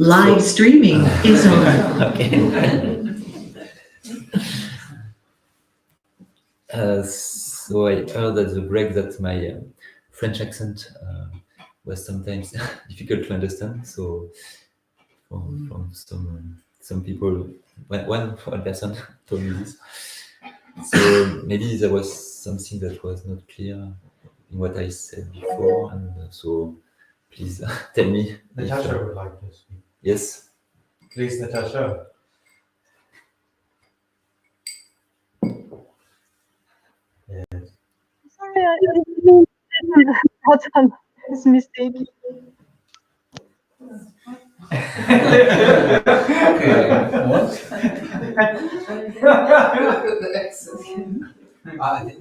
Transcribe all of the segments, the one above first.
Live streaming is on. Okay. So I heard at the break that my French accent was sometimes difficult to understand. So from some people, one person told me this. So maybe there was something that was not clear in what I said before, and so please tell me. Natasha would like to speak. Yes. Please, Natasha. Yes. Sorry, I didn't that's his mistake.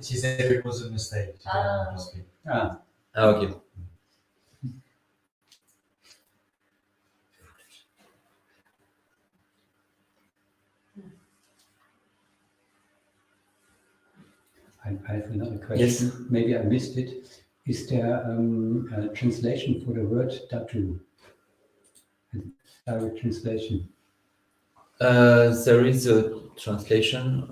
She said it was a mistake. She didn't want to speak. Okay. I have another question. Yes. Maybe I missed it. Is there a translation for the word dhatu? A direct translation? There is a translation.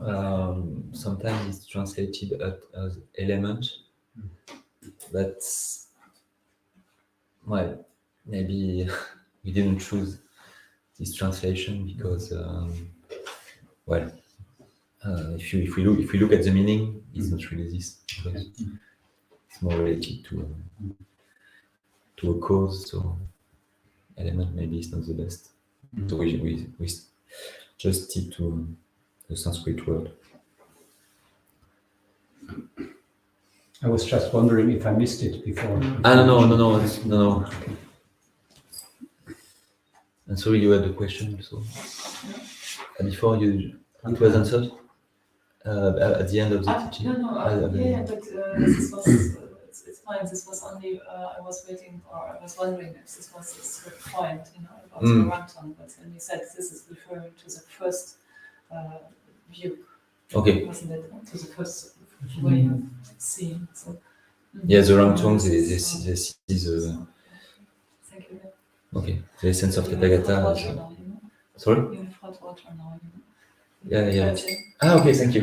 Sometimes it's translated as element, but well, maybe we didn't choose this translation because, well, if we look at the meaning, it's not really this. Because it's more related to a cause. So element maybe is not the best. So we just stick to the Sanskrit word. I was just wondering if I missed it before. No. And sorry, you had a question. So before it was answered at the end of the teaching. But this was. It's fine. This was only I was waiting, or I was wondering if this was a strict point, about the rangtong. But then you said this is referring to the first view. Okay. Wasn't it to the first way of seeing? So. Yeah, the rangtong, this is. Thank you. Okay, the essence of the Tathagata. Sorry. You have hot water now. Yeah. Okay, thank you.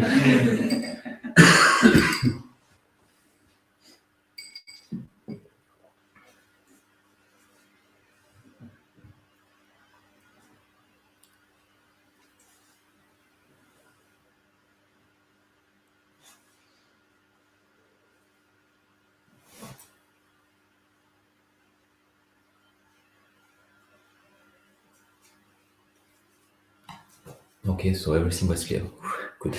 Okay, so everything was clear. Good.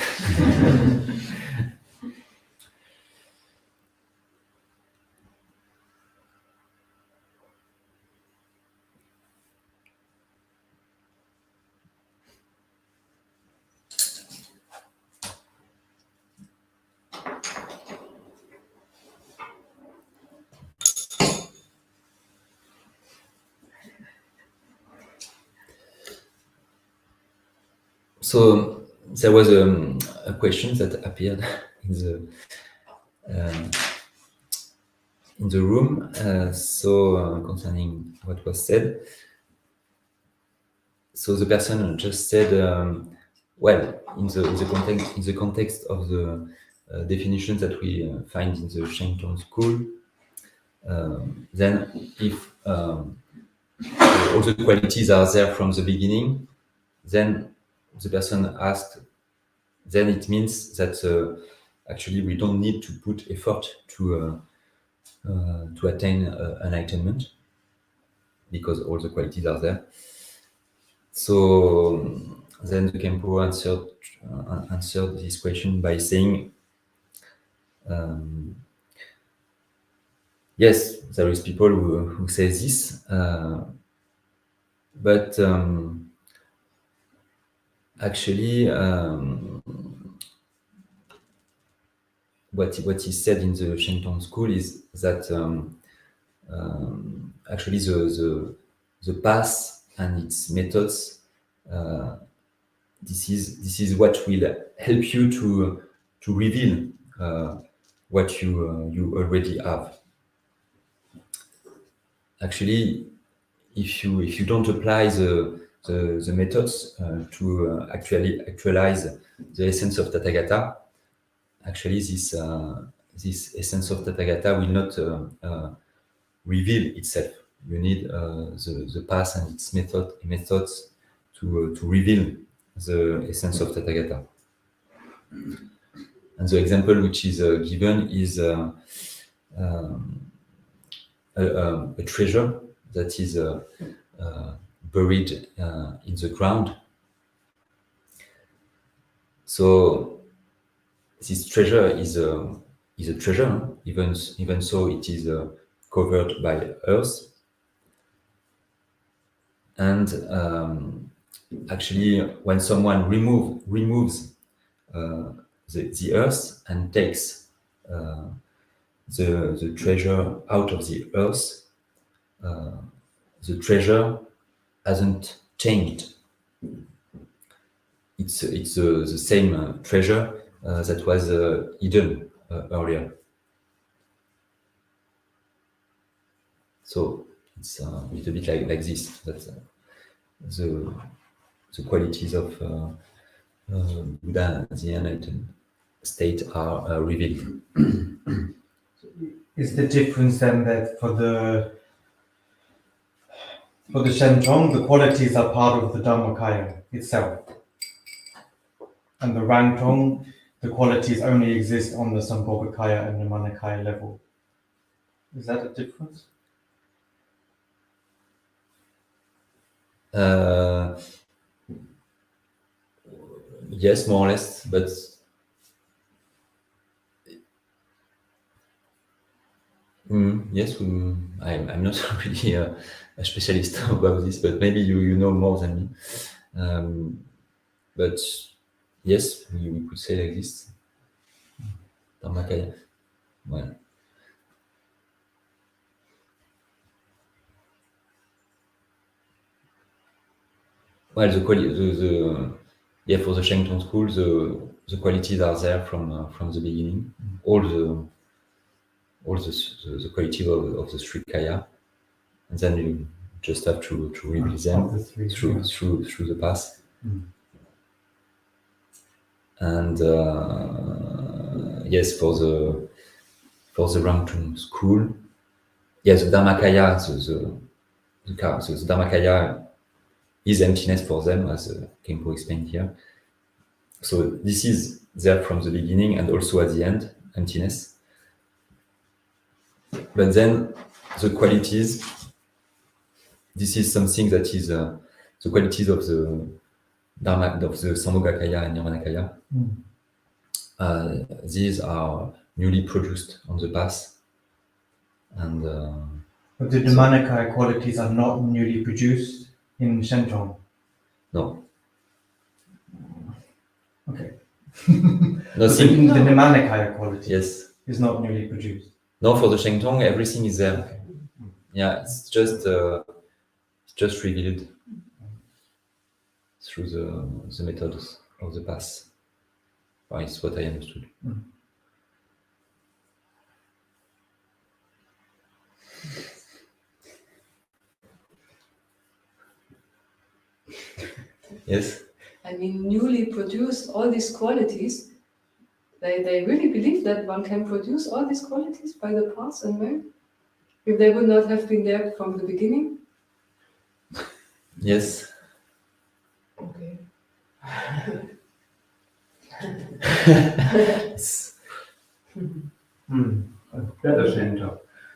So there was a question that appeared in the room. Concerning what was said. So the person just said, well, in the context of the definitions that we find in the Shentong school, then if all the qualities are there from the beginning, then the person asked, then it means that actually we don't need to put effort to attain enlightenment because all the qualities are there. So then the Khenpo answered this question by saying, yes, there is people who say this, but actually, what is said in the Shentong school is that actually the path and its methods, this is what will help you to reveal what you already have. Actually, if you don't apply the methods to actually actualize the essence of Tathagata, actually this essence of Tathagata will not reveal itself. You need the path and its methods to reveal the essence of Tathagata. And the example which is given is a treasure that is buried in the ground. So this treasure is a treasure, even so it is covered by earth. And actually, when someone removes the earth and takes the treasure out of the earth, the treasure hasn't changed. It's the same treasure that was hidden earlier. So it's a little bit like this. That the qualities of Buddha, the enlightened state, are revealed. Is the difference then that for the shentong, the qualities are part of the Dharmakaya itself, and the rangtong, the qualities only exist on the Sambhogakaya and the Manakaya level? Is that a difference? Yes, more or less, but yes, I'm not really a specialist about this, but maybe you know more than me. But yes, we could say like this. Dharmakaya. Well. Well, for the Shentong school, the qualities are there from the beginning. All the quality of the three kaya, and then you just have to reveal them through the path. And yes, for the rangtong school, yes, the Dharmakaya, the Dharmakaya is emptiness for them, as Khenpo explained here. So this is there from the beginning and also at the end, emptiness. But then the qualities, this is something that is the qualities of the Dharma, of the Sambhogakaya and Nirmanakaya. These are newly produced on the path. And but the Nirmanakaya qualities are not newly produced in shentong? No. Okay. Nothing. The Nirmanakaya quality Yes. is not newly produced. No, for the shentong, everything is there. Okay. Yeah, it's just revealed through the methods of the path. It's what I understood. Yes. I mean, newly produced all these qualities. They really believe that one can produce all these qualities by the path and way, if they would not have been there from the beginning. Yes. Okay.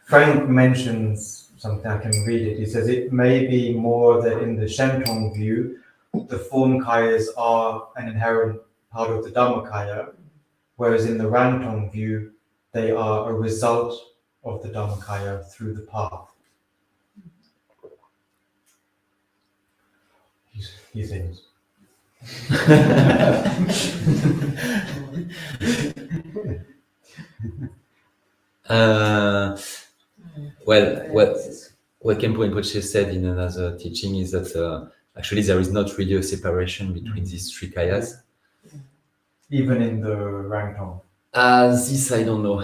Frank mentions something, I can read it. He says it may be more that in the shentong view, the form kayas are an inherent part of the Dharmakaya, whereas in the rangtong view, they are a result of the Dharmakaya through the path. He thinks. What Khenpo and Poche said in another teaching is that actually there is not really a separation between these three kayas. Even in the rangtong. This I don't know.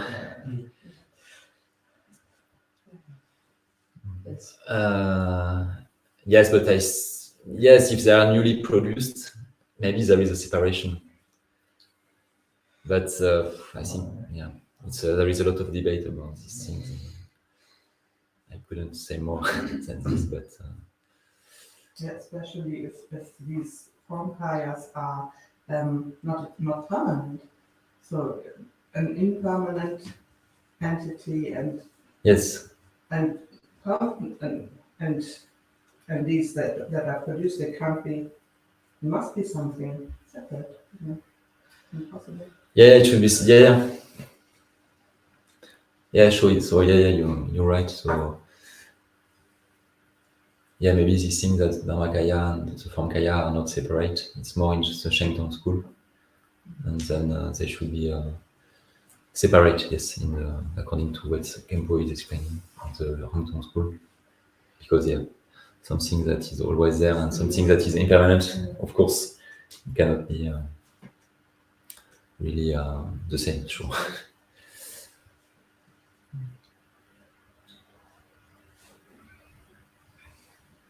Yes, but yes, if they are newly produced, maybe there is a separation. But I think, yeah, there is a lot of debate about these things. I couldn't say more than this, but Yeah, especially if these form kayas are not permanent, so an impermanent entity and yes, and and these that are produced, they can't be. It must be something separate. Yeah. Impossible. yeah, it should be, yeah, show it. So yeah, you're right. So yeah, maybe these things that Dharmakaya and the form kaya are not separate. It's more in just the Shentong school, and then they should be separate. Yes, according to what Khenpo is explaining in the rangtong school, because yeah, something that is always there and something that is impermanent, of course, cannot be really the same. Sure.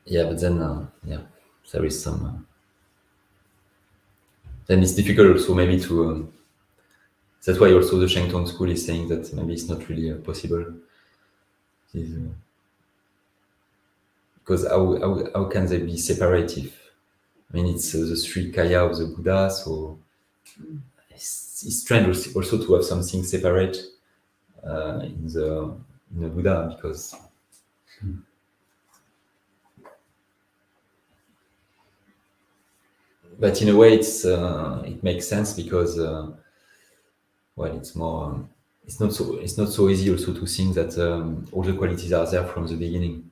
Yeah, but then yeah, there is some. Then it's difficult also maybe to. That's why also the Shentong school is saying that maybe it's not really possible. Because how can they be separate if, I mean, it's the three kaya of the Buddha, so it's strange also to have something separate in the Buddha, because but in a way it makes sense because well, it's more it's not so easy also to think that all the qualities are there from the beginning.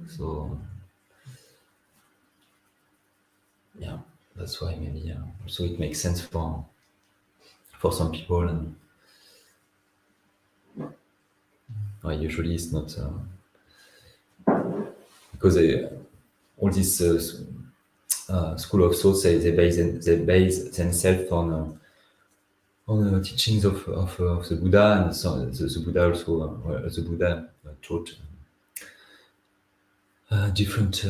So yeah, that's why maybe also it makes sense for some people, and usually it's not because all this school of thought they base themselves on the teachings of the Buddha, and so the Buddha also the Buddha taught different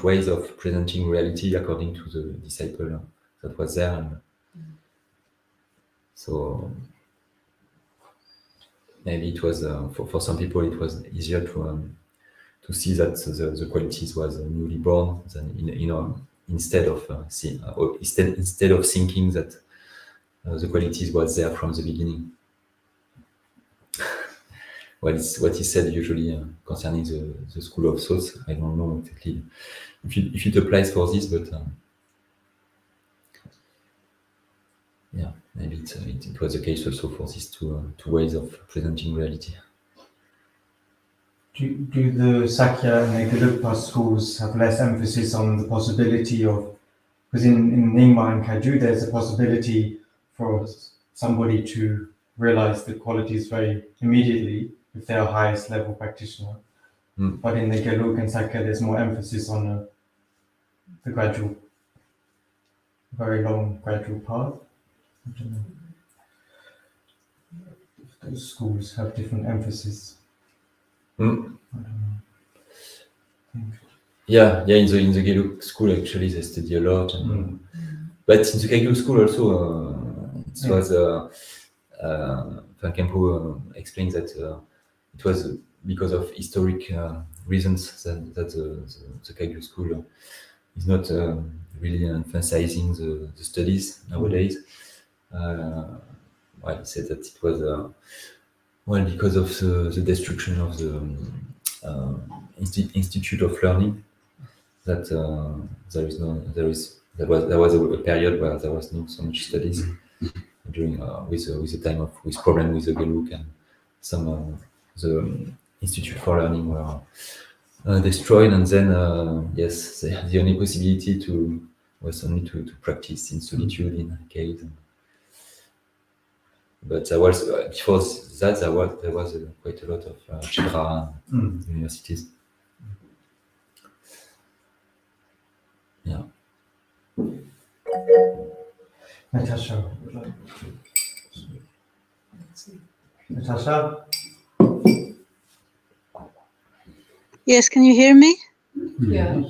ways of presenting reality according to the disciple that was there, and so maybe it was for some people it was easier to see that the qualities was newly born than instead of thinking that the qualities was there from the beginning. Well, it's what he said usually concerning the school of thoughts. I don't know exactly if it applies for this, but yeah, maybe it was the case also for these two ways of presenting reality. Do the Sakya and the Gelugpa schools have less emphasis on the possibility of, because in Nyingma and Kaju there's a possibility for somebody to realize the qualities very immediately if they're a highest level practitioner. But in the Gelug and Sakya there's more emphasis on the gradual, very long gradual path. I don't know if those schools have different emphasis. I don't know. Yeah, in the Gelug school actually they study a lot, but in the Kagyu school also it was Khenpo explains that it was because of historic reasons that the Kagyu school is not really emphasizing the studies nowadays. Well, he said that it was because of the destruction of the Institute of Learning, that there was a period where there was not so much studies during with the time with problem with the Gelug, and some the Institute for Learning were destroyed, and then yes, the only possibility was only to practice in solitude in caves. But there was before that there was quite a lot of Chödrak universities. Yeah. Natasha. Natasha? Yes, can you hear me? Yeah.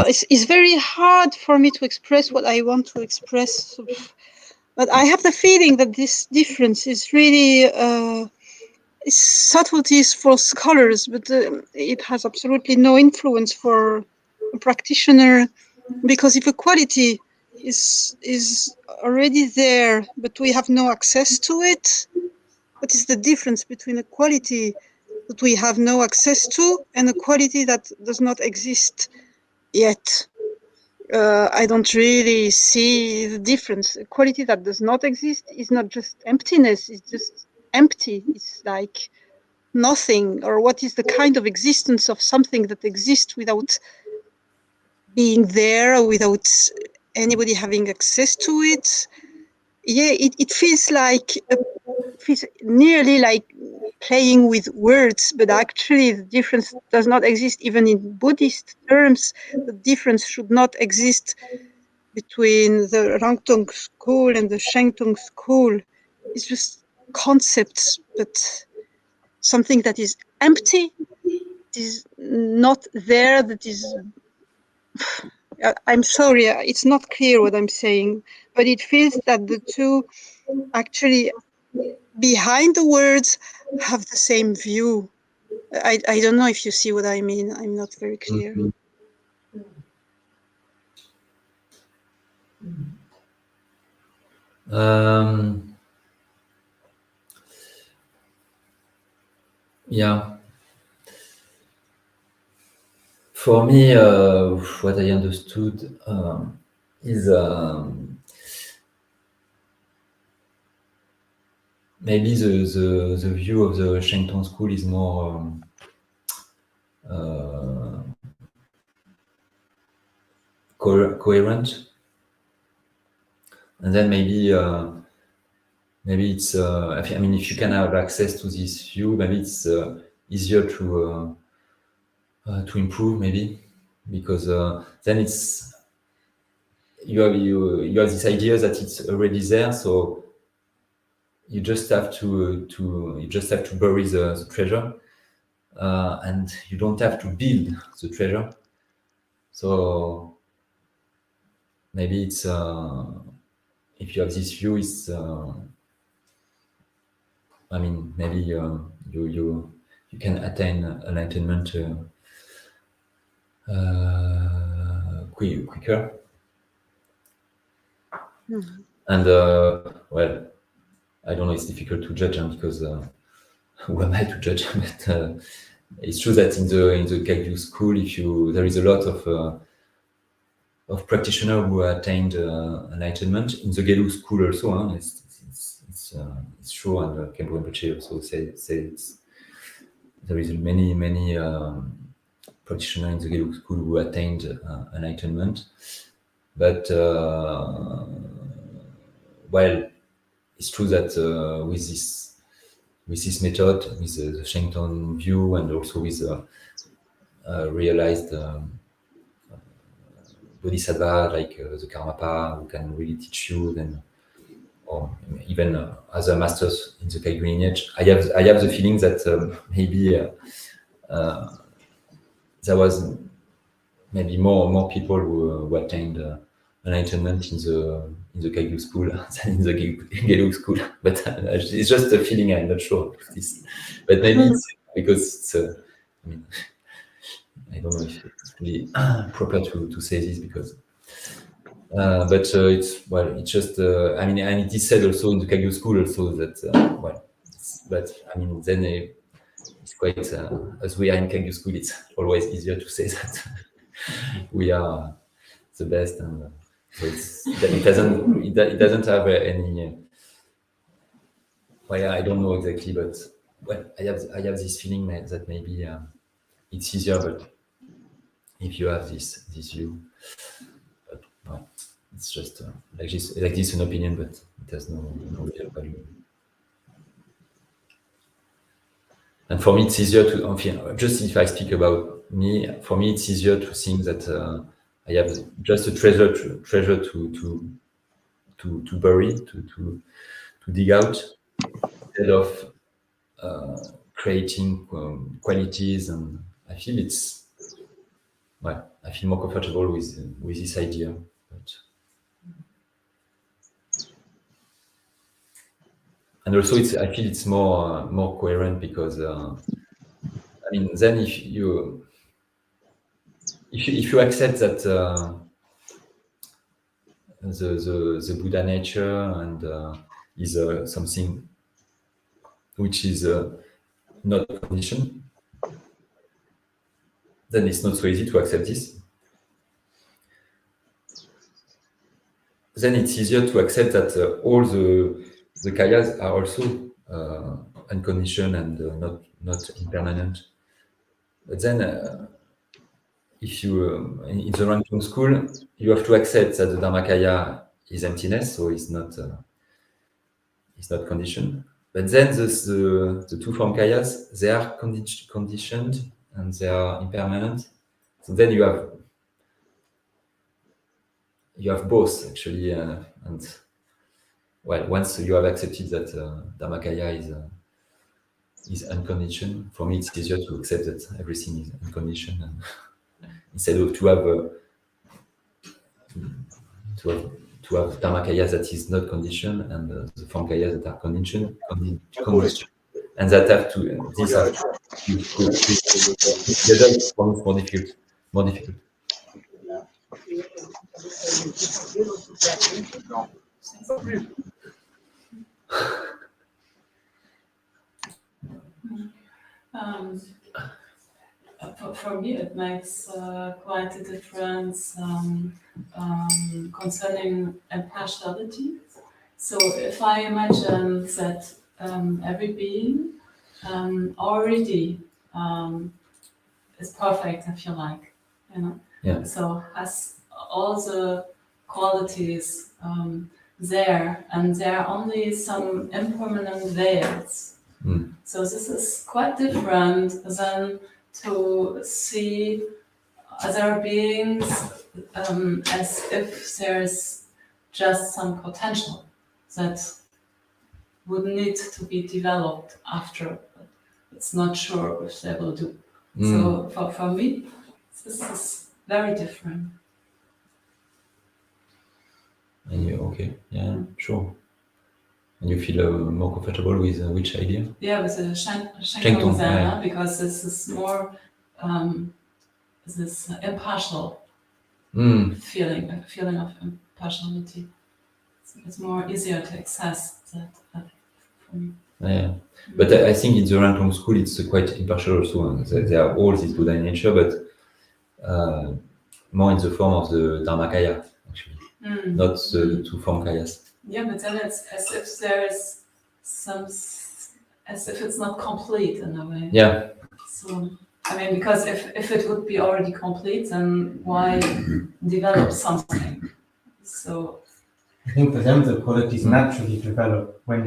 It's very hard for me to express what I want to express, but I have the feeling that this difference is really subtleties for scholars, but it has absolutely no influence for a practitioner, because if a quality is already there, but we have no access to it, what is the difference between a quality that we have no access to and a quality that does not exist yet? I don't really see the difference. A quality that does not exist is not just emptiness, it's just empty. It's like nothing. Or what is the kind of existence of something that exists without being there, or without anybody having access to it? Yeah, it feels like, feels nearly like playing with words, but actually the difference does not exist. Even in Buddhist terms, the difference should not exist between the rangtong school and the shentong school. It's just concepts, but something that is empty, is not there, that is... I'm sorry, it's not clear what I'm saying, but it feels that the two actually behind the words have the same view. I don't know if you see what I mean. I'm not very clear. Yeah. For me, what I understood is maybe the view of the Shentong school is more coherent, and then maybe it's I mean, if you can have access to this view, maybe it's easier to improve, maybe, because then it's you have this idea that it's already there, so you just have to bury the treasure, and you don't have to build the treasure. So maybe it's if you have this view, it's I mean, maybe you can attain enlightenment quicker. Mhm. And well, I don't know, it's difficult to judge, because who am I to judge? But it's true that in the Kagyu school, there is a lot of practitioners who attained enlightenment. In the Gelu school also, huh? It's true, and Khenpo Rinpoche also say there is many practitioners in the Gelu school who attained enlightenment, but well, it's true that with this method, with the Shentong view, and also with realized bodhisattva like the Karmapa, who can really teach you, then, or even other masters in the Kagyu lineage, I have the feeling that maybe there was maybe more people who attained enlightenment in the Kagyu school than in the Gelu school. But it's just a feeling. I'm not sure of this. But maybe it's because it's. I mean, I don't know if it's really proper to say this, because. But it's just. I mean, and it is said also in the Kagyu school also that but I mean, then it's quite as we are in Kagyu school, it's always easier to say that we are the best, and so it doesn't have any. Well, I don't know exactly, but well, I have this feeling that maybe it's easier, but if you have this view, but well, it's just like this an opinion, but it has no real value. And for me, it's easier to, just if I speak about me, for me, it's easier to think that I have just a treasure to bury, to dig out, instead of creating qualities, and I feel I feel more comfortable with this idea. But, and also, I feel it's more coherent because I mean, then if you accept that the Buddha nature and is something which is not conditioned, then it's not so easy to accept this. Then it's easier to accept that all the kayas are also unconditioned and not impermanent. But then, if you in the rangtong school, you have to accept that the Dharmakaya is emptiness, so it's not conditioned. But then the two form kayas, they are conditioned and they are impermanent. So then you have both actually, and well, once you have accepted that Dharmakaya is unconditioned, for me it's easier to accept that everything is unconditioned, and instead of to have Dharmakaya that is not conditioned and the form kaya that are conditioned, and that have to these are together. It's more difficult. For me, it makes quite a difference concerning impartiality. So if I imagine that every being already is perfect, if you like, Yeah. so has all the qualities there, and there are only some impermanent veils. So this is quite different than to see other beings as if there's just some potential that would need to be developed after, but it's not sure if they will do. So for me, this is very different. And sure. And you feel more comfortable with which idea? Yeah, with the shentong, because this is more this impartial feeling of impartiality. It's more easier to access that for me. Yeah, but I think in the rangtong school it's quite impartial also. There are all this Buddha nature, but more in the form of the Dharmakaya, actually, not the two form kayas. Yeah, but then it's as if there is as if it's not complete in a way. Yeah. So, I mean, because if it would be already complete, then why develop something? So, I think for them the qualities naturally develop when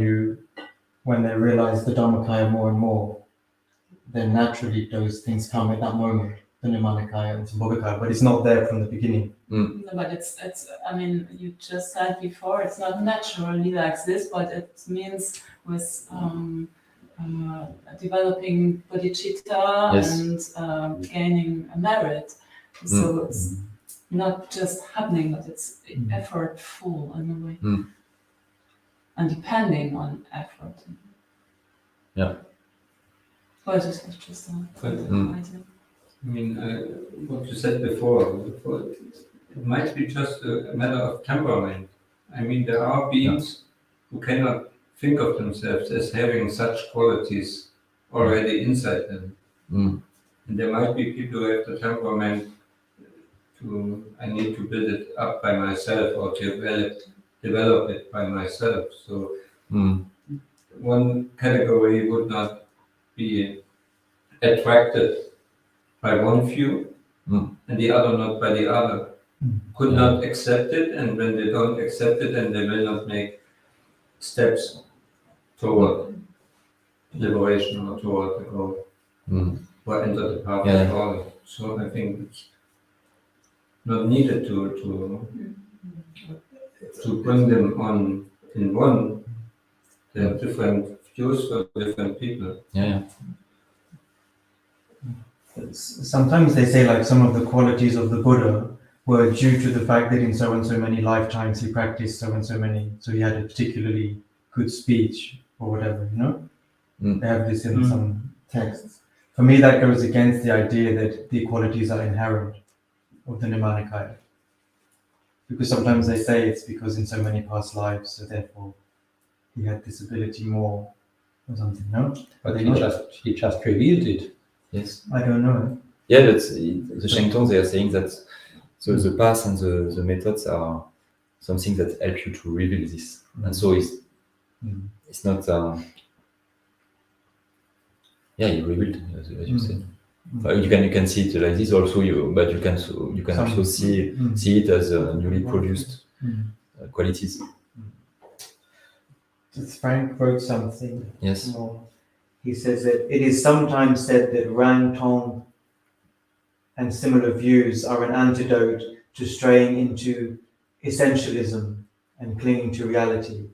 they realize the Dharmakaya more and more. Then naturally those things come at that moment, the Nimanakaya and Sambhogakaya, but it's not there from the beginning. No, but it's. I mean, you just said before, it's not naturally like this, but it means with developing bodhicitta and gaining a merit. So it's not just happening, but it's effortful in a way, and depending on effort. Yeah. Well, this was just idea. I mean, what you said before, it might be just a matter of temperament. I mean, there are beings who cannot think of themselves as having such qualities already inside them. And there might be people who have the temperament I need to build it up by myself or to develop it by myself. So one category would not be attracted by one view and the other not by the other. Could not accept it, and when they don't accept it, then they will not make steps toward liberation or toward the goal or enter the path at all. So I think it's not needed to bring them on in one. They have different used for different people. Yeah. Sometimes they say like some of the qualities of the Buddha were due to the fact that in so and so many lifetimes he practiced so and so many, so he had a particularly good speech or whatever, you know? They have this in some texts. For me, that goes against the idea that the qualities are inherent of the Nibbana. Because sometimes they say it's because in so many past lives, so therefore he had this ability more or something, no? But he just revealed it. Yes. I don't know. Yeah, but the shentong, they are saying that so the path and the methods are something that help you to reveal this. And so it's not he revealed, as you said. You can see it like this also, but you can also see it as newly produced qualities. Frank wrote something. Yes. More. He says that it is sometimes said that rangtong and similar views are an antidote to straying into essentialism and clinging to reality.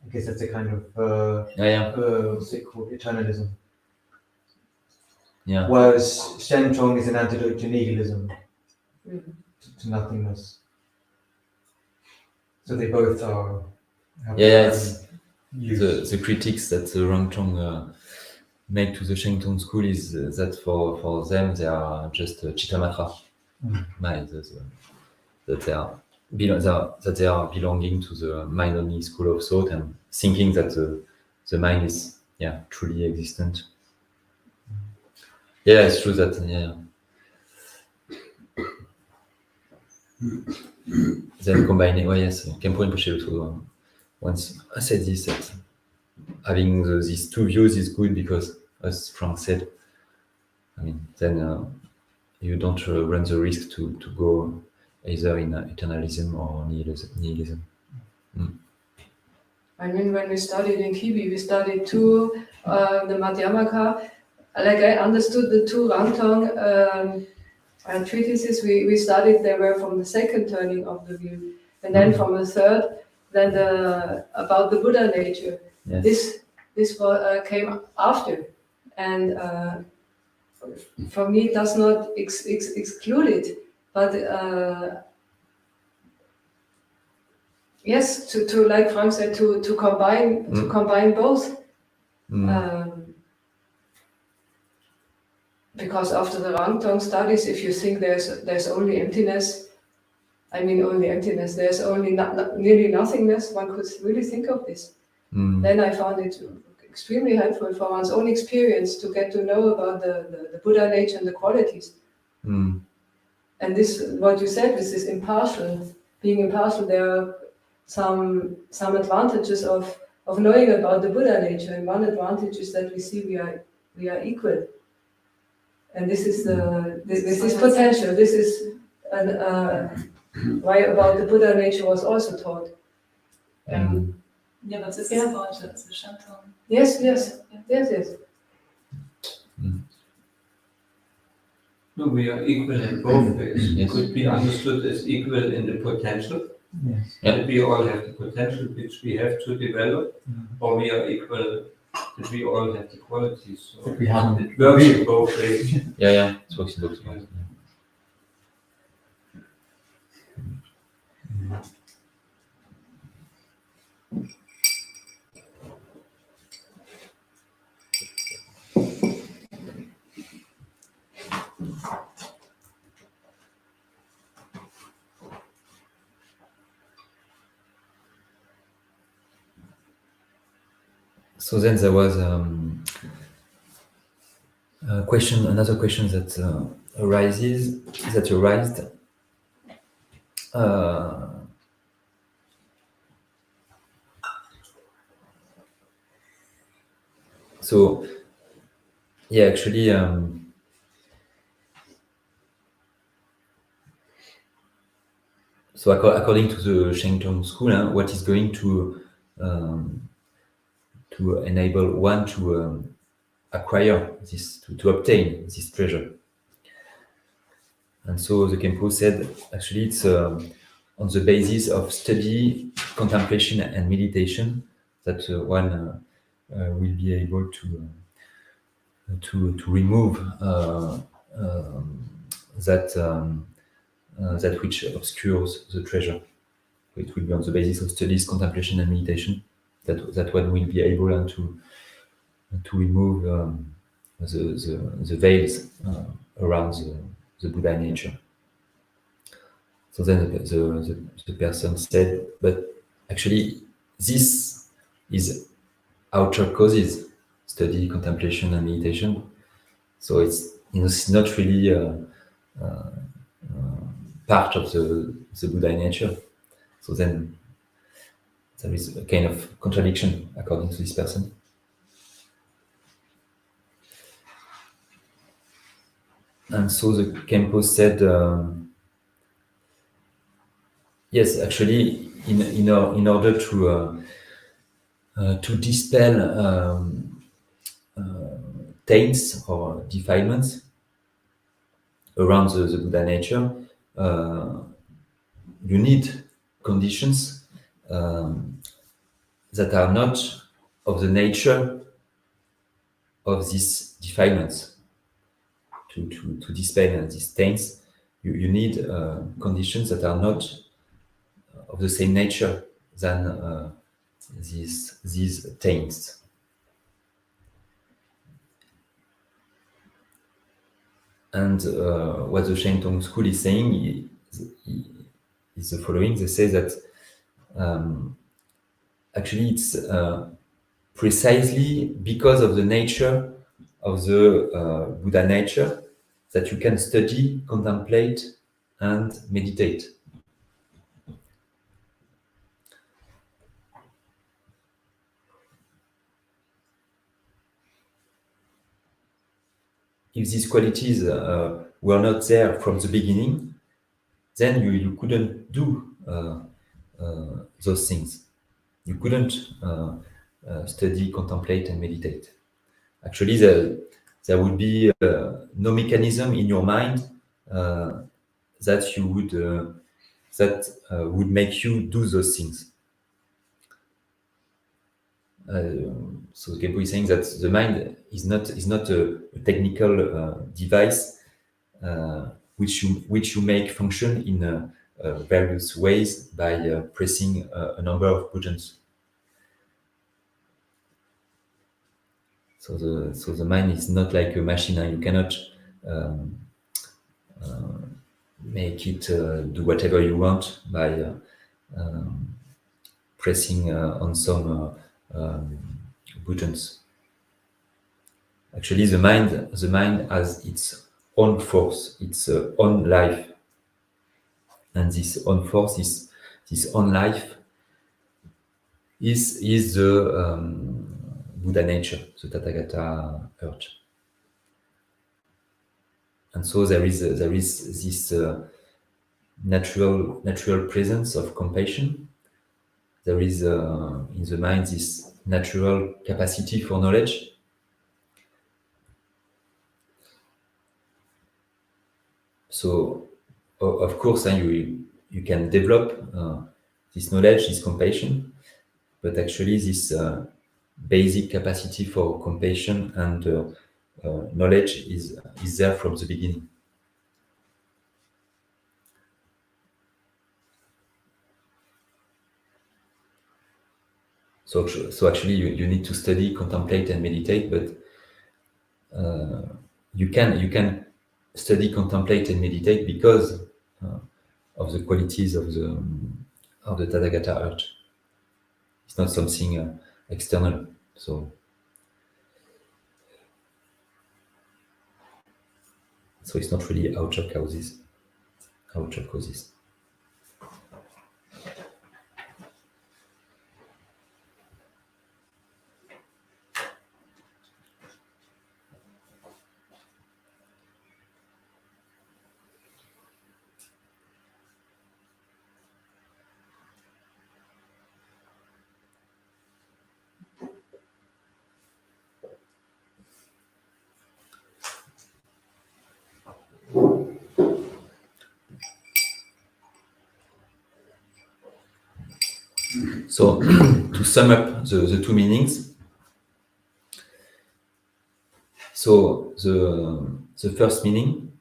I guess that's a kind of what's it called? Eternalism. Yeah. Whereas shentong is an antidote to nihilism, to nothingness. So they both are. It's the critiques that the rangtong make to the shentong school is that for them they are just chittamatra, that they are belonging to the mind only school of thought and thinking that the mind is truly existent. Yeah, it's true that then combining Khenpo also once I said this, that having these two views is good because, as Frank said, I mean, then you don't run the risk to go either in eternalism or nihilism. I mean, when we studied in Kibi, we studied two, the Madhyamaka. Like I understood the two rangtong treatises we studied, they were from the second turning of the view. And then from the third, then about the Buddha nature. Yes. This came after. And for me, it does not exclude it. But yes, to like Frank said, to combine both. Because after the rangtong studies, if you think there's only emptiness, only emptiness, there's only nearly nothingness, one could really think of this. Then I found it extremely helpful for one's own experience to get to know about the Buddha nature and the qualities. And this, what you said, this is being impartial, there are some advantages of knowing about the Buddha nature, and one advantage is that we see we are equal. And this is this is potential. This is why about the Buddha nature was also taught. But this is about the shentong. Yes. No, we are equal in both ways. It could be understood as equal in the potential. Yes. That we all have the potential which we have to develop, or we are equal. That we all have the qualities. So We haven't. it works in both ways. It works in both ways. So then there was another question that arised. So according to the Shentong school, what is going to enable one to acquire this, to obtain this treasure. And so the Khenpo said, actually, it's on the basis of study, contemplation, and meditation that one will be able to remove that which obscures the treasure. It will be on the basis of studies, contemplation, and meditation that one will be able to remove the veils around the Buddha nature. So then the person said, but actually this is outer causes, study, contemplation, and meditation. So it's not really part of the Buddha nature. So then there is a kind of contradiction according to this person. And so the Khenpo said, yes, actually, in order to dispel taints or defilements around the Buddha nature, you need conditions that are not of the nature of these defilements. To dispel these taints, you need conditions that are not of the same nature than these taints. And what the Shentong school is saying is the following. They say that actually it's precisely because of the nature of the Buddha nature that you can study, contemplate, and meditate. If these qualities were not there from the beginning, then you couldn't do those things. You couldn't study, contemplate, and meditate. Actually, there would be no mechanism in your mind that you would would make you do those things. So Khenpo is saying that the mind is not a technical device which you make function in various ways by pressing a number of buttons. So the mind is not like a machine, and you cannot make it do whatever you want by pressing on some buttons. Actually, the mind has its own force, its own life, and this own force, this own life, is the Buddha nature, the Tathagata urge. And so there is this natural presence of compassion. There is in the mind this natural capacity for knowledge. So, of course, you can develop this knowledge, this compassion, but actually this basic capacity for compassion and knowledge is there from the beginning. So actually, you need to study, contemplate, and meditate, but you can study, contemplate, and meditate because of the qualities of the Tathagata urge. It's not something external. So it's not really outer causes. So to sum up the two meanings, So the first meaning,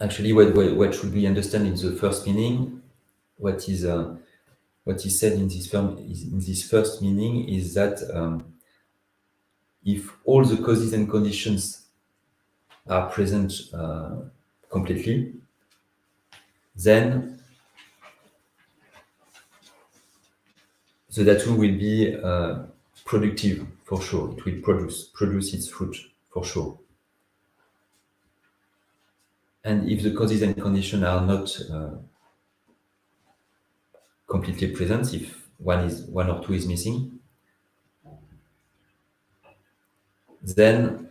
actually, what should we understand in the first meaning? What is said in this first meaning is that if all the causes and conditions are present completely, then the dhatu will be productive for sure. It will produce its fruit for sure. And if the causes and conditions are not completely present, if one or two is missing, then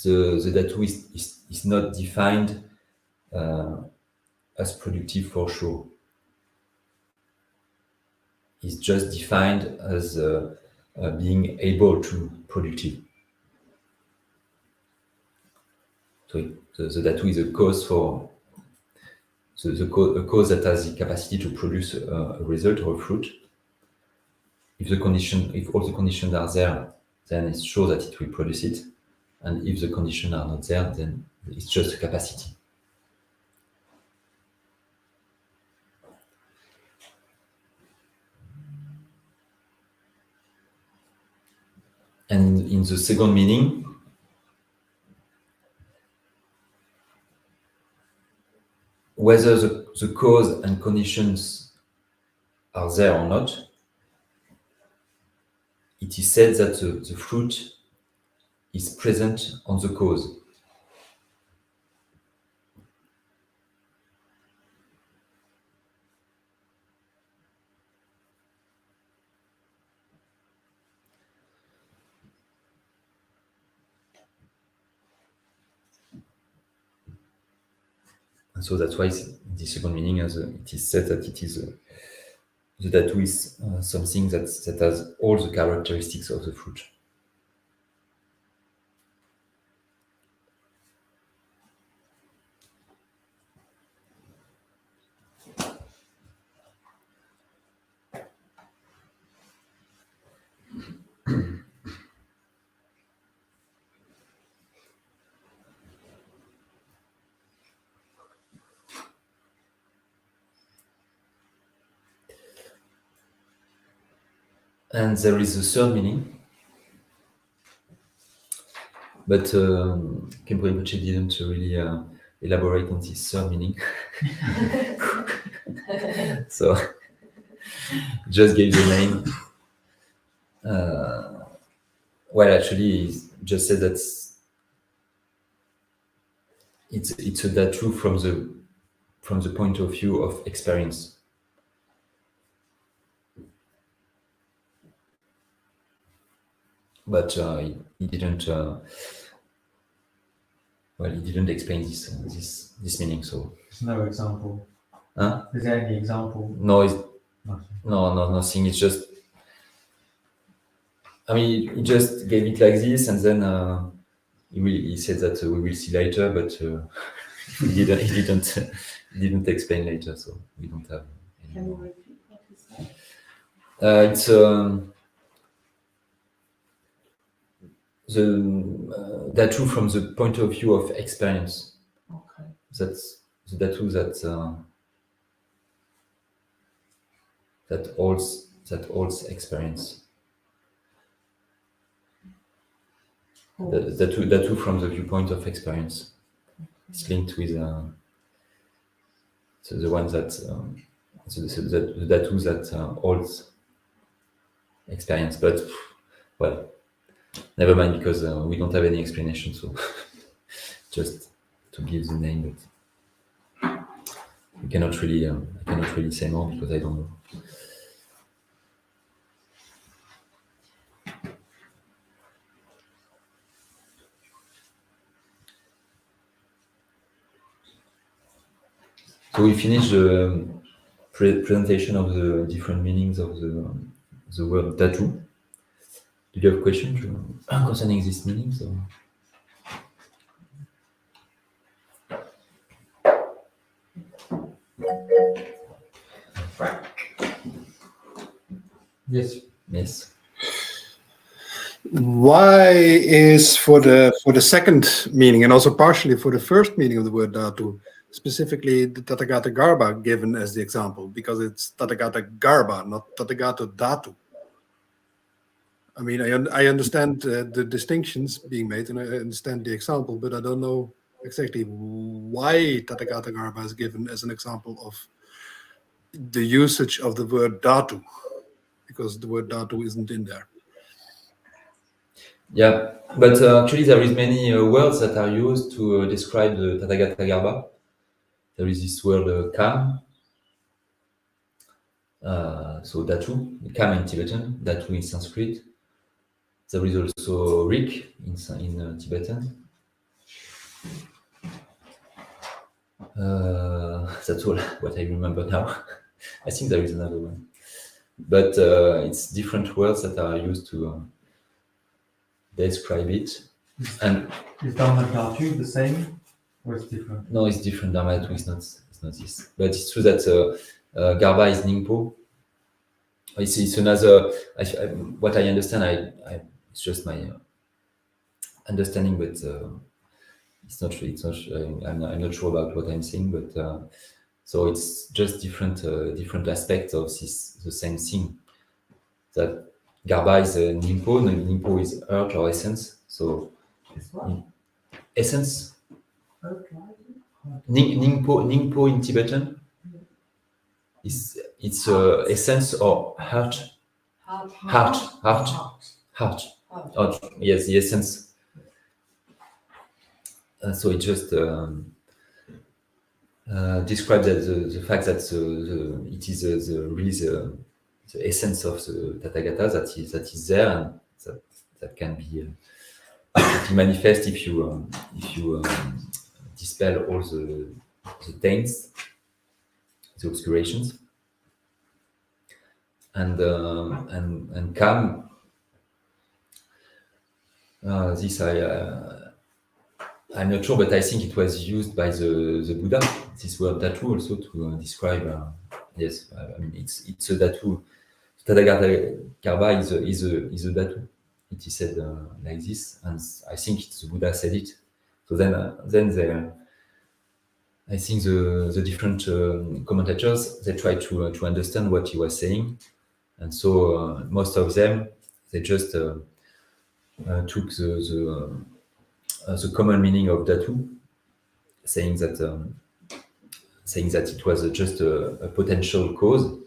the dhatu is not defined as productive for sure. It's just defined as being able to productive. So the dhatu is a cause for a cause that has the capacity to produce a result or a fruit. If all the conditions are there, then it's sure that it will produce it. And if the conditions are not there, then it's just a capacity. And in the second meaning, whether the cause and conditions are there or not, it is said that the fruit is present on the cause. And so that's why the second meaning, it is said that it is the dhatu is something that has all the characteristics of the fruit. And there is a third meaning, but Khenpo Rinpoche didn't really elaborate on this third meaning. So just gave the name. Well, actually, he just said that it's a dhatu from the point of view of experience. But he didn't. He didn't explain this meaning. So There's no example. Huh? Is there any example? No, Nothing. no, nothing. It's just. I mean, he just gave it like this, and then he said that we will see later, but he didn't explain later, so we don't have. Can you repeat what he said? It's the dhatu from the point of view of experience. Okay. That's the dhatu that holds experience. The dhatu from the viewpoint of experience. It's linked with so the one that the dhatu that holds experience. But well, never mind, because we don't have any explanation. So just to give the name, but I cannot really say more because I don't know. So we finished the presentation of the different meanings of the word dhatu. Do you have questions concerning these meanings? Or? Yes. Yes. why is for the second meaning and also partially for the first meaning of the word dhatu, specifically the Tathagata Garba given as the example, because it's Tathagata Garba, not Tathagata Dhatu. I mean, I understand the distinctions being made and I understand the example, but I don't know exactly why Tathagata Garba is given as an example of the usage of the word dhatu, because the word dhatu isn't in there. Yeah, but actually there is many words that are used to describe the Tathagata Garba. There is this word kam, so dhatu, kam in Tibetan, dhatu in Sanskrit. There is also rik in Tibetan. That's all what I remember now. I think there is another one, but it's different words that are used to describe it. And Is Dharma Dhatu the same or it's different? no, it's different. Dharma Dhatu is not this, but it's true that Garba is Ningpo. It's another. What I understand, it's just my understanding, but it's not. I'm not sure about what I'm saying, but so it's just different aspects of the same thing. That Garba is Ningpo. Ningpo is earth or essence. So It's what? essence. Okay. Ningpo in Tibetan. It's essence or heart. Oh, yes, the essence. So it just describes that the fact that it is the essence of the Tathagata that is there, and that can be manifest if you dispel all the taints, the obscurations, and kam. This I'm not sure, but I think it was used by the Buddha. This word dhatu also to describe. Yes, I mean it's a dhatu. Tathagata Garba is a dhatu. It is said like this, and I think the Buddha said it. So then I think the different commentators, they try to understand what he was saying, and so most of them, they just took the common meaning of dhatu, saying that it was just a potential cause,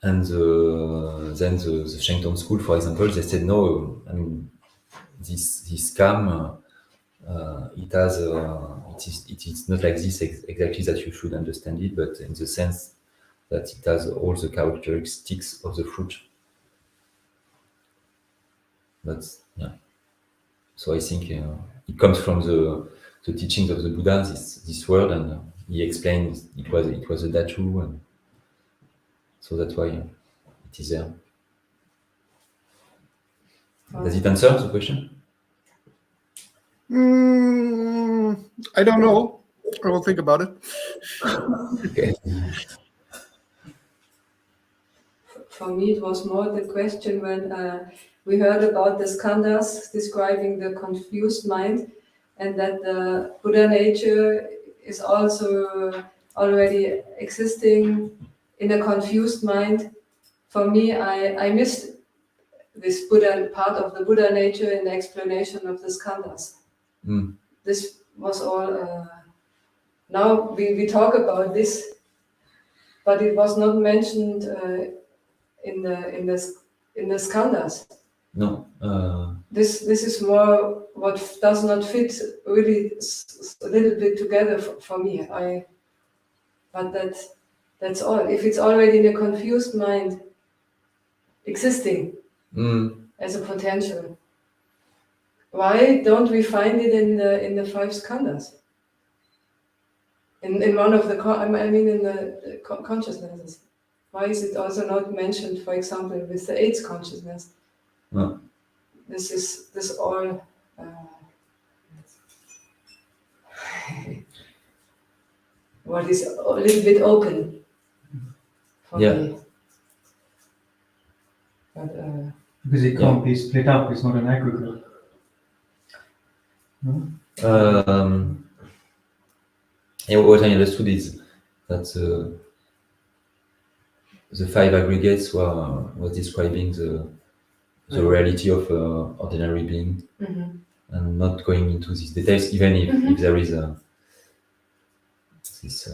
and then the Shentong school, for example, they said no. I mean, this kam, it is not like this exactly that you should understand it, but in the sense that it has all the characteristics of the fruit. But yeah, so I think it comes from the teachings of the Buddha, this word, and he explained it was a dhatu, and so that's why it is there. Does it answer the question? I don't know. I will think about it. Okay. For me, it was more the question when we heard about the skandhas describing the confused mind, and that the Buddha nature is also already existing in a confused mind. For me, I missed this Buddha part of the Buddha nature in the explanation of the skandhas. Mm. This was all. Now we talk about this, but it was not mentioned in the skandhas. No. This is more what does not fit really a little bit together for me. But that's all. If it's already in a confused mind, existing as a potential, why don't we find it in the five skandhas? In one of the in the consciousnesses. Why is it also not mentioned, for example, with the AIDS consciousness? No. This all. What is a little bit open for me. But Because it can't be split up, it's not an aggregate. No? Yeah, what I understood is that the five aggregates was describing the reality of ordinary being, and not going into these details, even if there is this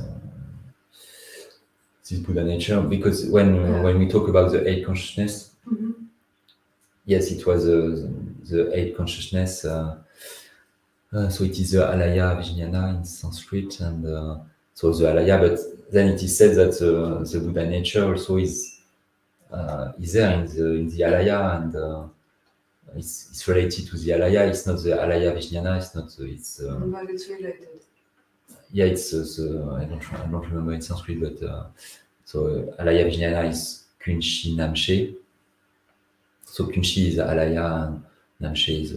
Buddha nature, because when we talk about the eight consciousness, yes, it was the eight consciousness. So it is the alaya vijnana in Sanskrit, and so the alaya. But then it is said that the Buddha nature also is there in the alaya, and it's related to the alaya. It's not the alaya vijnana. It's not. But it's related. Yeah, it's I don't remember in Sanskrit, but so alaya vijnana is kunshi namshe. So kunshi is alaya, and namshe is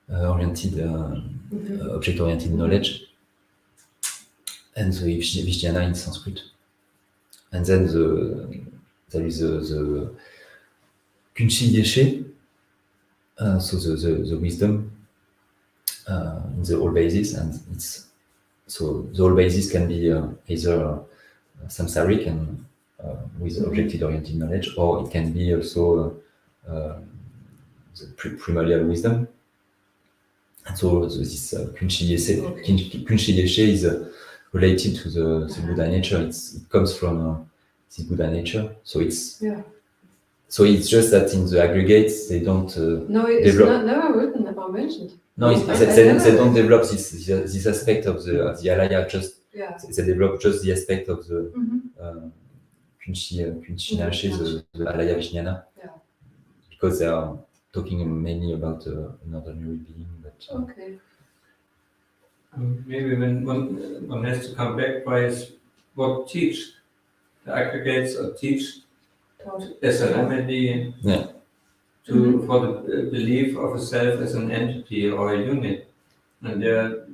oriented, object-oriented knowledge, and the vijnana in Sanskrit. And then there is the kunshi yeshe, so the wisdom in the all basis, and it's so the all basis can be either samsaric and with objective-oriented knowledge, or it can be also the primordial wisdom. And so this kunshi yeshe is related to the Buddha nature. It comes from the Buddha nature. So it's just that in the aggregates they don't No, it's develop. never written or mentioned. No, they don't develop this aspect of the alaya. Just they develop just the aspect of the kunshi namshe, the alaya vijnana, because they are talking mainly about an ordinary being. But, Okay. Maybe when one has to come back by what teach the aggregates or teach as a remedy for the belief of a self as an entity or a unit, and there,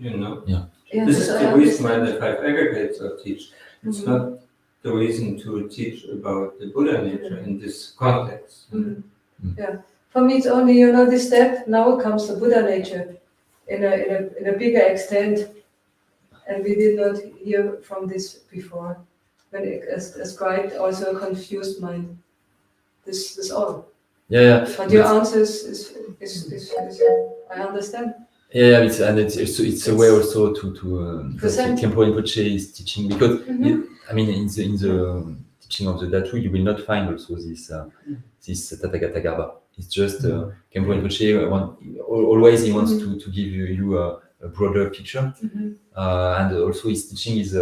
this is the reason why the five aggregates are teach. It's not the reason to teach about the Buddha nature in this context. Yeah, for me it's only this step. Now comes the Buddha nature in a bigger extent, and we did not hear from this before. When it ascribed also a confused mind. This is all. Yeah. But your answers is I understand. Yeah, it's a way also to Khenpo Rinpoche is teaching, because I mean in the teaching of the dhatu you will not find also this Tathagata Garba. It's just Khenpo Rinpoche always he wants to give you a broader picture, and also his teaching is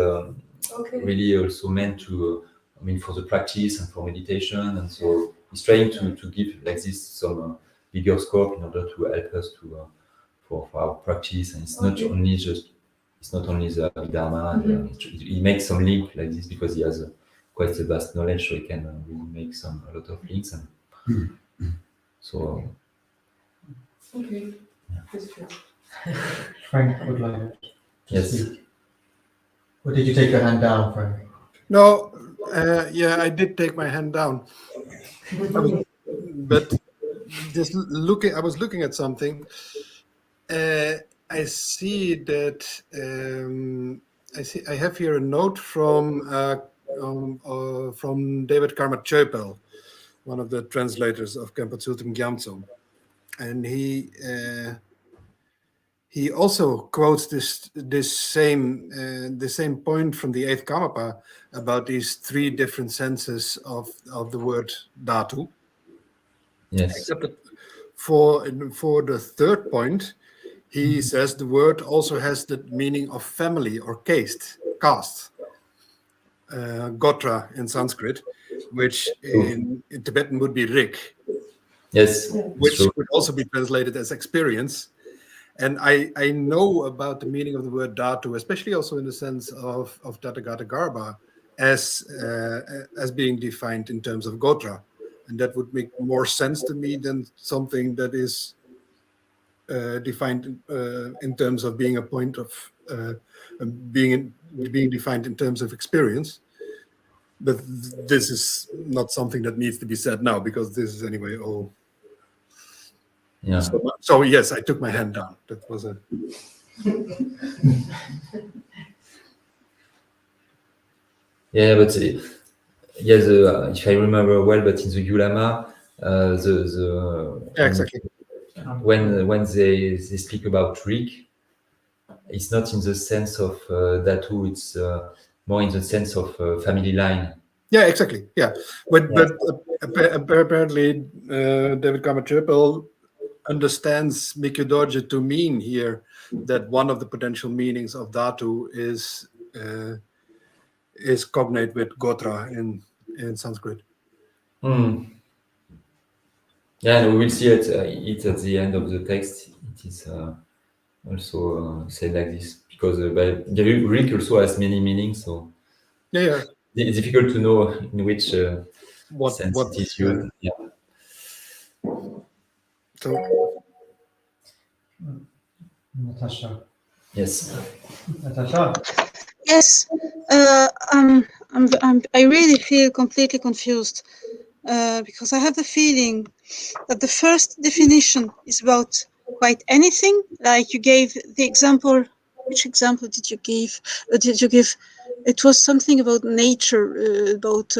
really also meant to for the practice and for meditation, and so he's trying to give like this some bigger scope in order to help us to for our practice, and it's not only the Dharma. He makes some link like this because he has quite a vast knowledge, so he can really make a lot of links, and so. Okay. Frank would like to Yes. speak. Or did you take your hand down, Frank? No, yeah, I did take my hand down. But just I was looking at something. I see that I have here a note from David Karma Chöpel, one of the translators of Khenpo Tsultrim Gyamtso, and he also quotes the same point from the eighth Karmapa about these three different senses of the word dhatu. Yes. Except that for the third point, he says the word also has the meaning of family or caste, gotra in Sanskrit, which in Tibetan would be rik. Yes. Which could also be translated as experience. And I know about the meaning of the word dhatu, especially also in the sense of Tathagata Garba, as being defined in terms of gotra. And that would make more sense to me than something that is defined in terms of being a point of being defined in terms of experience. but this is not something that needs to be said now because this is anyway all. Yeah. So yes, I took my hand down. That was a. Yeah, but yeah, if I remember well, but in the Ulama, Yeah, exactly. when they speak about Rik, it's not in the sense of dhatu, it's more in the sense of family line. Yeah, exactly. Yeah, but apparently David Kamachirpel understands Mikudorje to mean here that one of the potential meanings of dhatu is cognate with gotra in Sanskrit. Hmm. Yeah, and we will see it at the end of the text. It is also said like this because Rik also has many meanings, so Yeah. it's difficult to know in which What sense it is used. Yeah. So Natasha. Yes. Natasha. Yes, I really feel completely confused because I have the feeling that the first definition is about quite anything. Like you gave the example. Which example did you give? It was something about nature, about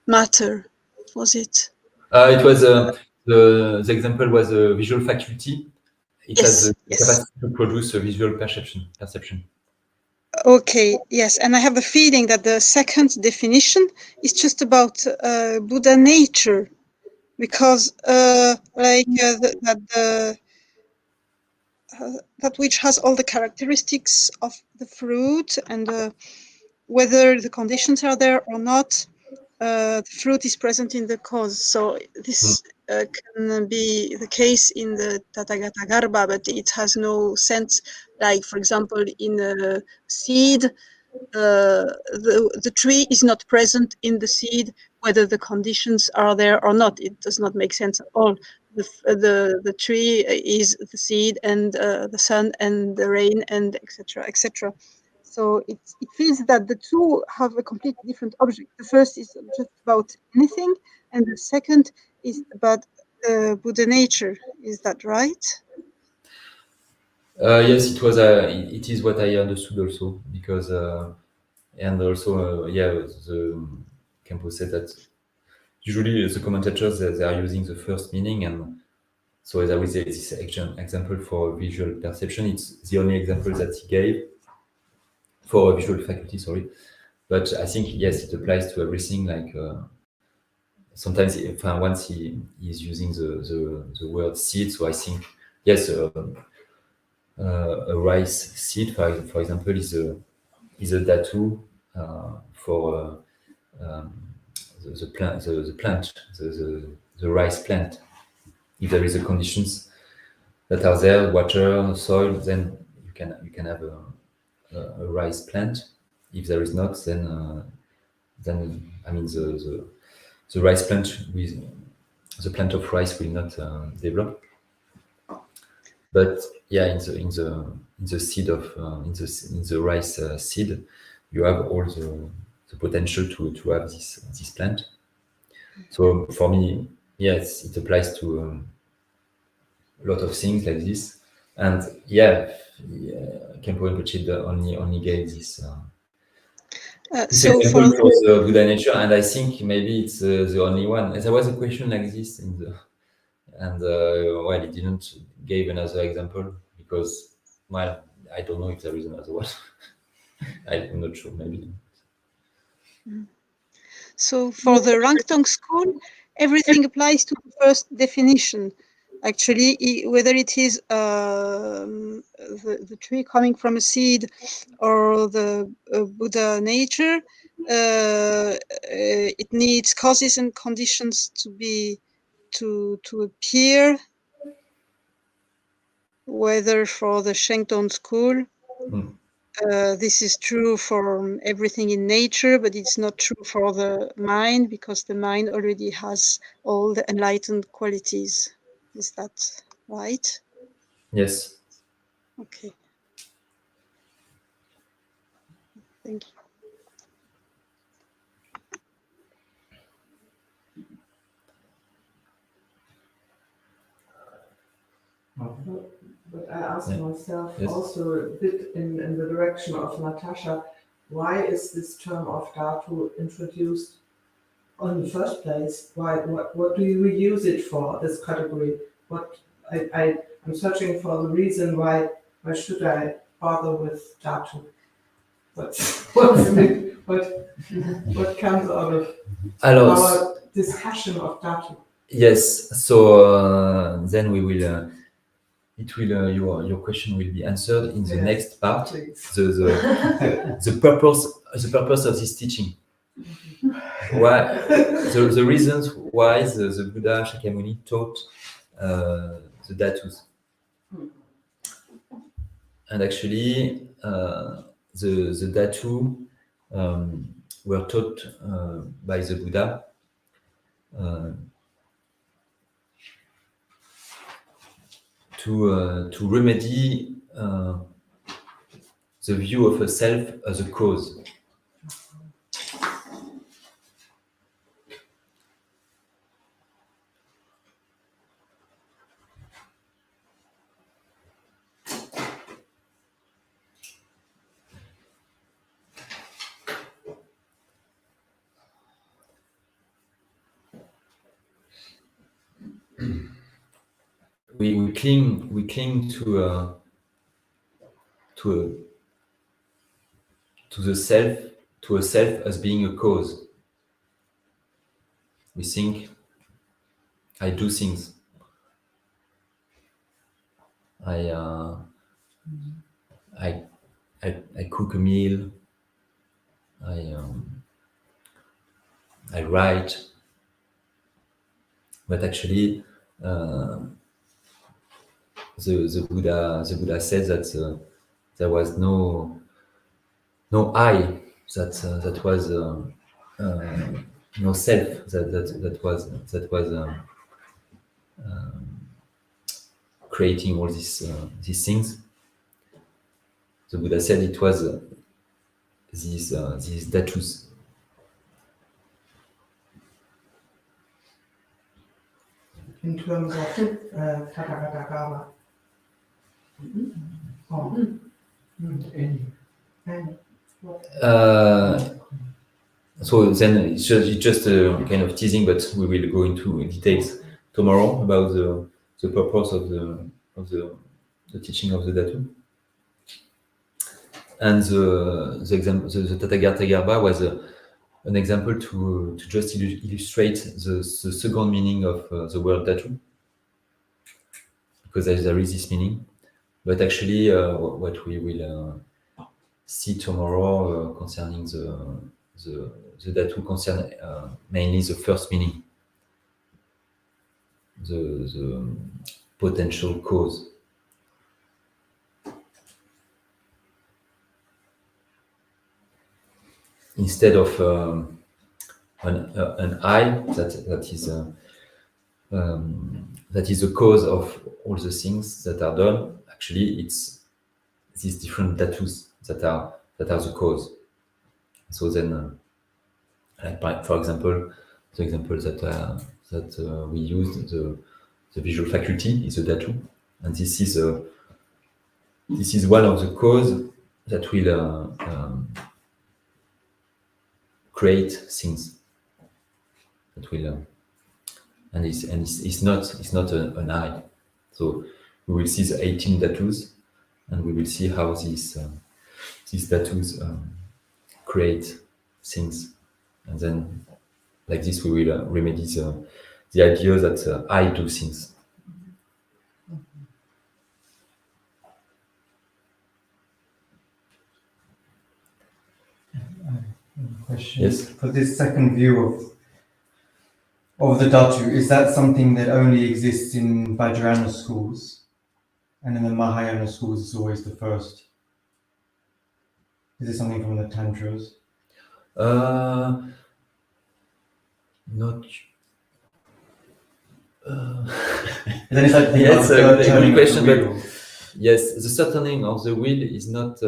matter. Was it? It was the example was a visual faculty. It has the capacity to produce a visual perception. Okay, yes, and I have a feeling that the second definition is just about Buddha nature, because that which has all the characteristics of the fruit, and whether the conditions are there or not, the fruit is present in the cause. So this can be the case in the Tathagata Garbha, but it has no sense. Like, for example, in a seed, the tree is not present in the seed, whether the conditions are there or not. It does not make sense at all. The tree is the seed and the sun and the rain and etc. etc. So it feels that the two have a completely different object. The first is just about anything, and the second is about Buddha nature. Is that right? Yes, it was. It is what I understood also because, and also, yeah, the Khenpo said that usually the commentators they are using the first meaning, and so there is this example for visual perception. It's the only example that he gave for visual faculty. Sorry, but I think yes, it applies to everything. Like sometimes, once he is using the word seed, so I think yes. A rice seed, for example, is a dhatu for the plant, the rice plant. If there is a conditions that are there, water, soil, then you can have a rice plant. If there is not, then I mean the rice plant with the plant of rice will not develop. But yeah, in the seed of in the rice seed, you have all the potential to have this plant. So for me, yes, it applies to a lot of things like this. And yeah, Khenpo and Pochid only gave this. So example for for the Buddha nature, and I think maybe it's the only one. There was a question like this in the, and well, it didn't give another example because, well, I don't know if there is another one. I'm not sure. Maybe. So for the rangtong school, everything applies to the first definition. Actually, whether it is the tree coming from a seed or the Buddha nature, it needs causes and conditions to appear. Whether for the shentong school, this is true for everything in nature, but it's not true for the mind because the mind already has all the enlightened qualities. Is that right? Yes. Okay. Thank you. But I asked Yeah. myself Yes. also a bit in the direction of Natasha, why is this term of dhatu introduced in the first place? What do you use it for, this category? I'm searching for the reason why should I bother with dhatu? What comes out of Alors, our discussion of dhatu? yes, so then we will, your question will be answered in the Yes, next part. please. The purpose of this teaching. Why, the reasons why the Buddha Shakyamuni taught the dhatus. And actually, the dhatu were taught by the Buddha to remedy the view of a self as a cause. We cling to the self, to a self as being a cause. We think, I do things. I cook a meal. I write. But actually, the Buddha said that there was no I, that was no self, that was creating all these things. The Buddha said it was these dhatus. In terms of Tathagata. Oh. So then it's just a kind of teasing, but we will go into details tomorrow about the purpose of the teaching of the dhatu. And the example, the Tathagata Garba was an example to just illustrate the second meaning of the word dhatu, because there is this meaning. But actually, what we will see tomorrow concerning the dhatu concern mainly the first meaning, the potential cause. Instead of an I that is the cause of all the things that are done, actually it's these different dhatus that are the cause. So then, for example, the example that we used, the visual faculty is a dhatu, and this is one of the cause that will create things. That will and it's not an I. So we will see the 18 dhatus, and we will see how these dhatus create things, and then like this we will remedy the idea that I do things. Question. Yes. For this second view of the dhatu, is that something that only exists in Vajrayana schools, and in the Mahayana schools it's always the first? Is it something from the tantras? Not. Then it's like the Yes, third a turning good of question, the but wheel. yes, the turning of the wheel is not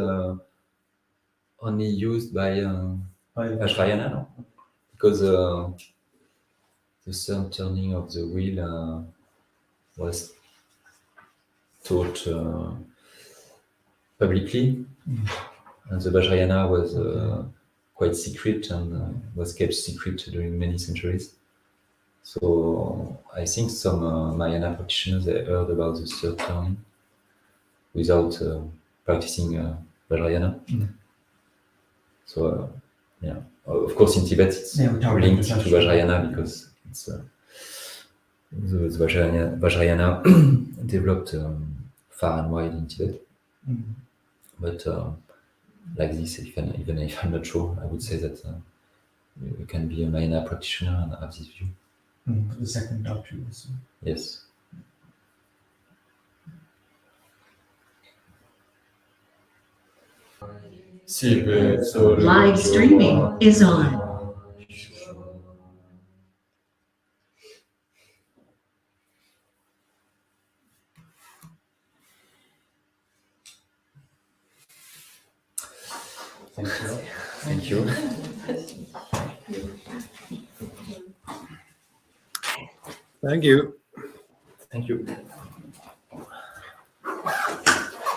only used by Vajrayana, no? Because the third turning of the wheel was taught publicly, and the Vajrayana was quite secret and was kept secret during many centuries. So I think some Mahayana practitioners they heard about the third turning without practicing Vajrayana. So yeah, of course in Tibet it's Yeah, we're talking linked to about Vajrayana because it's the Vajrayana developed far and wide in Tibet. But like this, even if I'm not sure, I would say that you can be a Mahayana practitioner and have this view. The second doctrine also. Yes. Live streaming is on. Thank you. Thank you. Thank you.